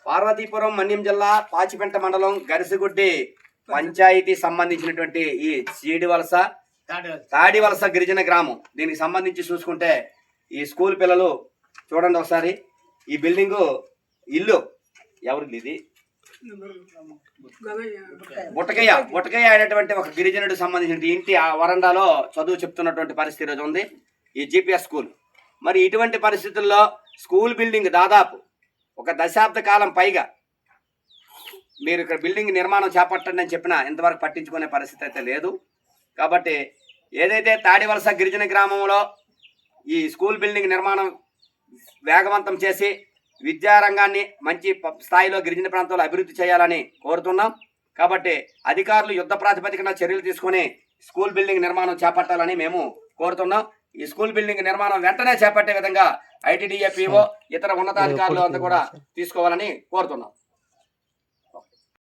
పార్వతీపురం మన్యం జిల్లా పాచిపెంట మండలం గరిసిగుడ్డి పంచాయతీ సంబంధించినటువంటి ఈ చీడివలస తాడివలస గిరిజన గ్రామం. దీనికి సంబంధించి చూసుకుంటే ఈ స్కూల్ పిల్లలు చూడండి ఒకసారి. ఈ బిల్డింగు ఇల్లు ఎవరిది? ఇది బుట్టకయ్య అనేటువంటి ఒక గిరిజనుడికి సంబంధించిన ఇంటి వరండాలో చదువు చెప్తున్నటువంటి పరిస్థితి రోజు ఉంది ఈ జిపిఎస్ స్కూల్. మరి ఇటువంటి పరిస్థితుల్లో స్కూల్ బిల్డింగ్ దాదాపు ఒక దశాబ్ద కాలం పైగా మీరు ఇక్కడ బిల్డింగ్ నిర్మాణం చేపట్టండి అని చెప్పినా ఇంతవరకు పట్టించుకునే పరిస్థితి అయితే లేదు. కాబట్టి ఏదైతే తాడివలస గిరిజన గ్రామంలో ఈ స్కూల్ బిల్డింగ్ నిర్మాణం వేగవంతం చేసి విద్యారంగాన్ని మంచి స్థాయిలో గిరిజన ప్రాంతాల్లో అభివృద్ధి చేయాలని కోరుతున్నాం. కాబట్టి అధికారులు యుద్ధ ప్రాతిపదికన చర్యలు తీసుకొని స్కూల్ బిల్డింగ్ నిర్మాణం చేపట్టాలని మేము కోరుతున్నాం. ఈ స్కూల్ బిల్డింగ్ నిర్మాణం వెంటనే చేపట్టే విధంగా ఐటీడీఏ పీఓ ఇతర ఉన్నతాధికారులు అంతా కూడా తీసుకోవాలని కోరుతున్నాం.